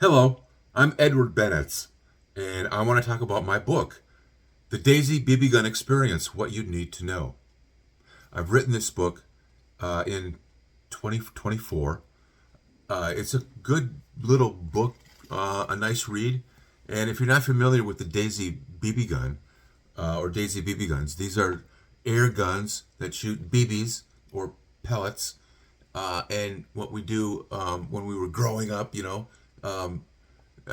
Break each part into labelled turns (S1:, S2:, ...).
S1: Hello, I'm Edward Bennett, and I want to talk about my book, The Daisy BB Gun Experience, What You Need to Know. I've written this book in 2024. It's a good little book, a nice read. And if you're not familiar with the Daisy BB gun or Daisy BB guns, these are air guns that shoot BBs or pellets. And what we do when we were growing up,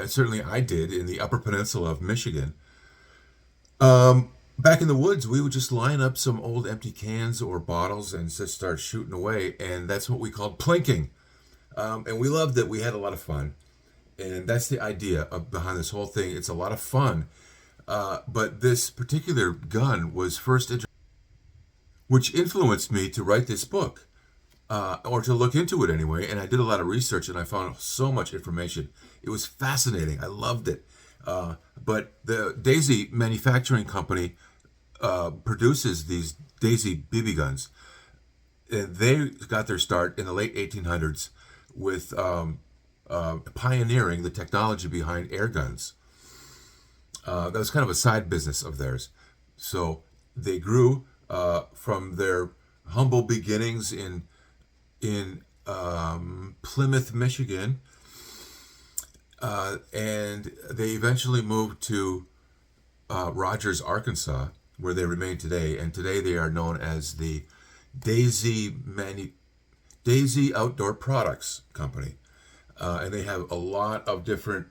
S1: certainly I did in the Upper Peninsula of Michigan. Back in the woods, we would just line up some old empty cans or bottles and just start shooting away, and that's what we called plinking. And we loved it. We had a lot of fun, and that's the idea behind this whole thing. It's a lot of fun, but this particular gun was which influenced me to write this book. Or to look into it anyway. And I did a lot of research and I found so much information. It was fascinating. I loved it. But the Daisy Manufacturing Company produces these Daisy BB guns. And they got their start in the late 1800s with pioneering the technology behind air guns. That was kind of a side business of theirs. So they grew from their humble beginnings in Plymouth, Michigan, and they eventually moved to Rogers, Arkansas, where they remain today. And today they are known as the Daisy Outdoor Products Company, and they have a lot of different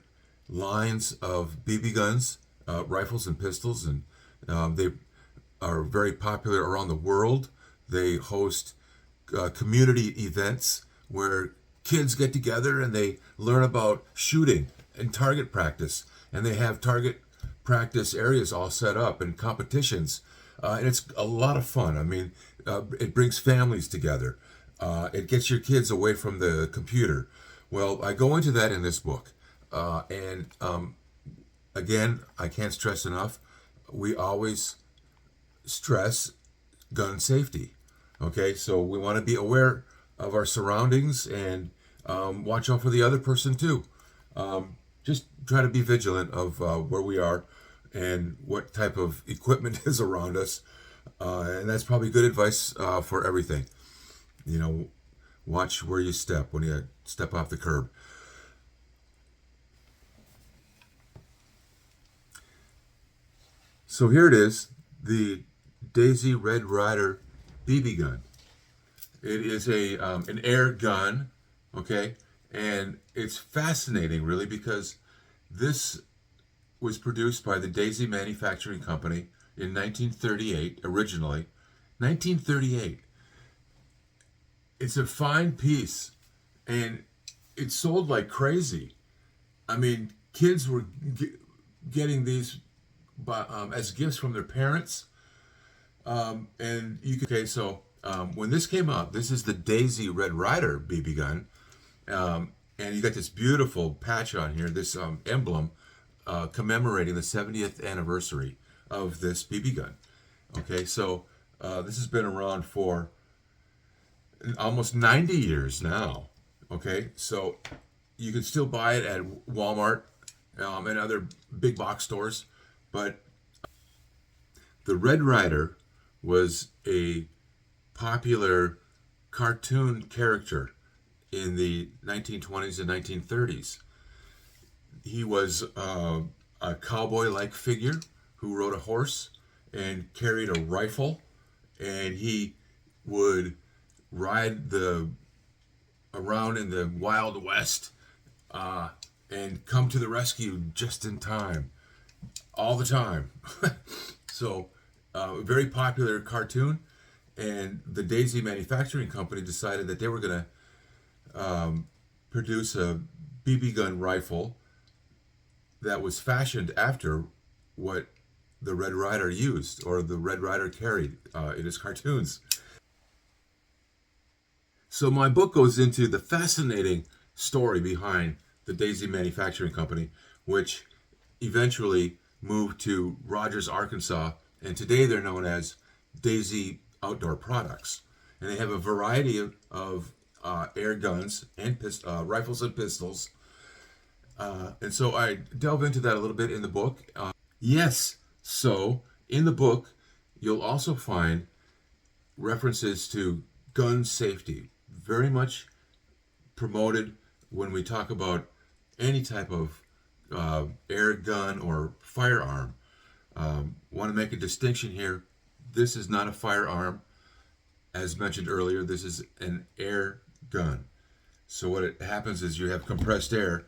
S1: lines of BB guns, rifles, and pistols, and they are very popular around the world. They host community events where kids get together and they learn about shooting and target practice, and they have target practice areas all set up and competitions, and it's a lot of fun. I mean, it brings families together. It gets your kids away from the computer. Well, I go into that in this book, and again, I can't stress enough, we always stress gun safety. Okay, so we want to be aware of our surroundings and watch out for the other person too. Just try to be vigilant of where we are and what type of equipment is around us. And that's probably good advice for everything. You know, watch where you step when you step off the curb. So here it is, the Daisy Red Ryder BB gun. It is an air gun, okay, and it's fascinating really because this was produced by the Daisy Manufacturing Company in 1938 originally. 1938. It's a fine piece, and it sold like crazy. I mean, kids were getting these as gifts from their parents. And you could, okay, so when this came out, this is the Daisy Red Ryder BB gun. And you got this beautiful patch on here, this emblem commemorating the 70th anniversary of this BB gun. Okay, so this has been around for almost 90 years now. Okay, so you can still buy it at Walmart and other big box stores, but the Red Ryder was a popular cartoon character in the 1920s and 1930s. He was a cowboy-like figure who rode a horse and carried a rifle, and he would ride around in the Wild West and come to the rescue just in time, all the time. So, a very popular cartoon, and the Daisy Manufacturing Company decided that they were going to produce a BB gun rifle that was fashioned after what the Red Ryder used, or the Red Ryder carried in his cartoons. So my book goes into the fascinating story behind the Daisy Manufacturing Company, which eventually moved to Rogers, Arkansas, and today they're known as Daisy Outdoor Products. And they have a variety of air guns and rifles and pistols. And so I delve into that a little bit in the book. Yes, so in the book, you'll also find references to gun safety, very much promoted when we talk about any type of air gun or firearm. Want to make a distinction here. This is not a firearm. As mentioned earlier, this is an air gun. So what it happens is you have compressed air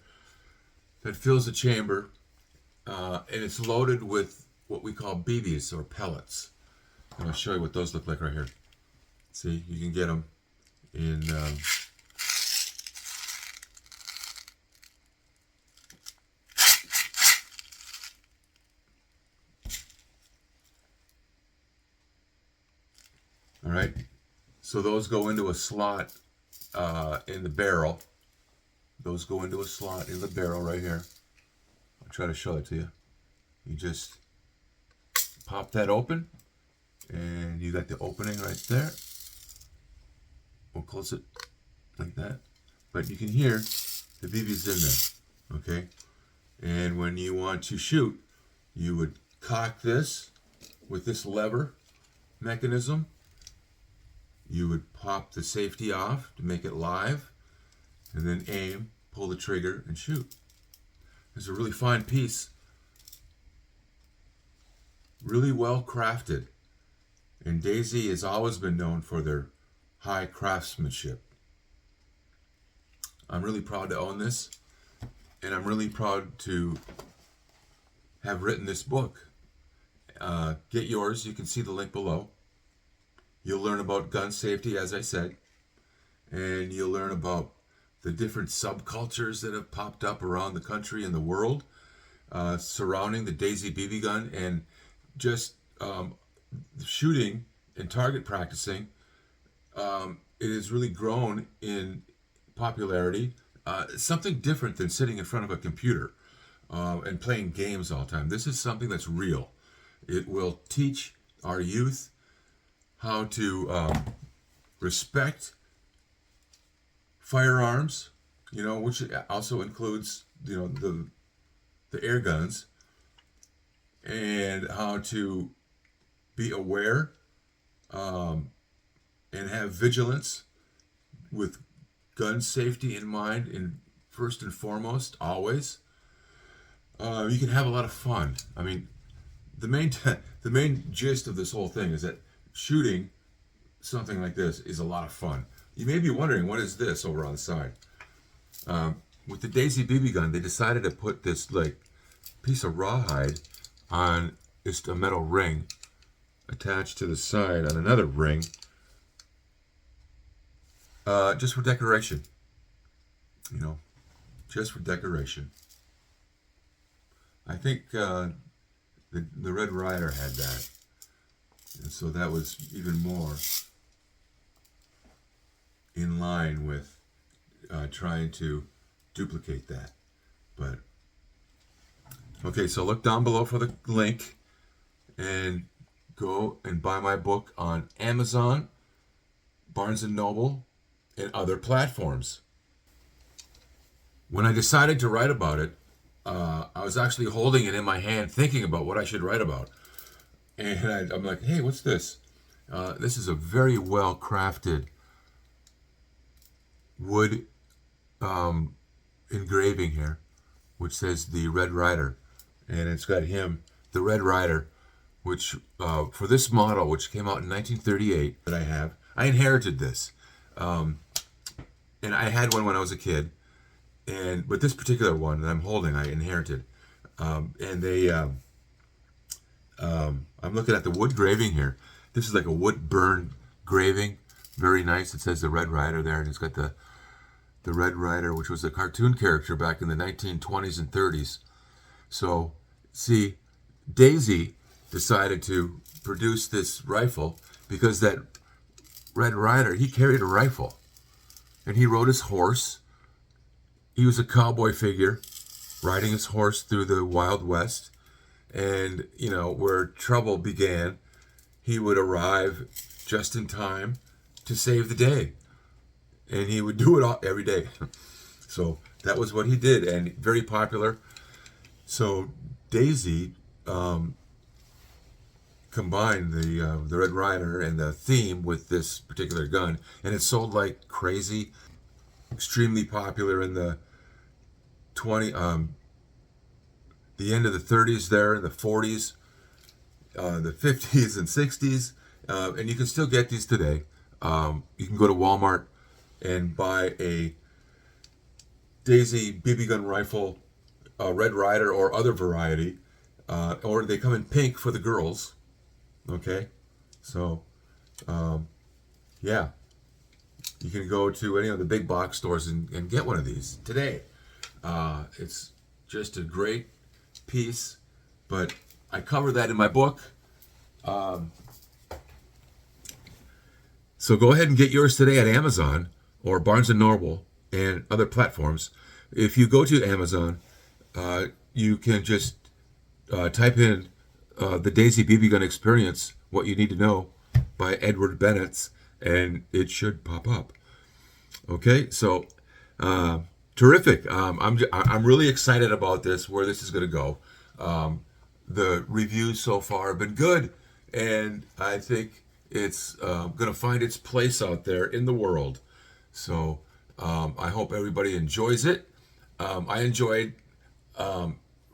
S1: that fills the chamber, and it's loaded with what we call BBs or pellets. And I'll show you what those look like right here. See, you can get them in all right. So those go into a slot in the barrel. Those go into a slot in the barrel right here. I'll try to show it to you. You just pop that open, and you got the opening right there. We'll close it like that. But you can hear the BB's in there, okay? And when you want to shoot, you would cock this with this lever mechanism. You would pop the safety off to make it live, and then aim, pull the trigger, and shoot. It's a really fine piece, really well crafted. And Daisy has always been known for their high craftsmanship. I'm really proud to own this, and I'm really proud to have written this book. Get yours. You can see the link below. You'll learn about gun safety, as I said, and you'll learn about the different subcultures that have popped up around the country and the world surrounding the Daisy BB gun, and just shooting and target practicing. It has really grown in popularity. Something different than sitting in front of a computer and playing games all the time. This is something that's real. It will teach our youth how to respect firearms, which also includes, the air guns, and how to be aware and have vigilance with gun safety in mind, in first and foremost, always. You can have a lot of fun. I mean, the main gist of this whole thing is that shooting something like this is a lot of fun. You may be wondering, what is this over on the side? With the Daisy BB gun, they decided to put this piece of rawhide on just a metal ring attached to the side on another ring, just for decoration. Just for decoration. I think the Red Ryder had that. And so that was even more in line with trying to duplicate that. But, okay, so look down below for the link and go and buy my book on Amazon, Barnes & Noble, and other platforms. When I decided to write about it, I was actually holding it in my hand thinking about what I should write about. And I'm like, hey, what's this? This is a very well crafted wood engraving here, which says the Red Ryder. And it's got him, the Red Ryder, which for this model, which came out in 1938, that I inherited this. And I had one when I was a kid. But this particular one that I'm holding, I inherited. And they... I'm looking at the wood graving here. This is like a wood burn graving. Very nice. It says the Red Ryder there, and it's got the Red Ryder, which was a cartoon character back in the 1920s and 30s. So, see, Daisy decided to produce this rifle because that Red Ryder, he carried a rifle. And he rode his horse. He was a cowboy figure, riding his horse through the Wild West. And, where trouble began, he would arrive just in time to save the day. And he would do it all every day. So that was what he did, and very popular. So Daisy combined the Red Ryder and the theme with this particular gun, and it sold like crazy. Extremely popular in the 20 the end of the 30s, there in the 40s, the 50s and 60s, and you can still get these today. You can go to Walmart and buy a Daisy BB gun rifle, Red Ryder or other variety, or they come in pink for the girls. Okay, so yeah, you can go to any of the big box stores and get one of these today. It's just a great piece, but I cover that in my book. So go ahead and get yours today at Amazon or Barnes & Noble and other platforms. If you go to Amazon, you can just type in the Daisy BB Gun Experience, What You Need to Know by Edward Bennett, and it should pop up. Okay, so terrific. I'm really excited about this, where this is going to go. The reviews so far have been good, and I think it's going to find its place out there in the world. So I hope everybody enjoys it. I enjoyed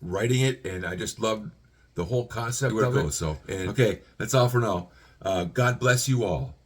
S1: writing it, and I just loved the whole concept of it. So, and okay, that's all for now. God bless you all.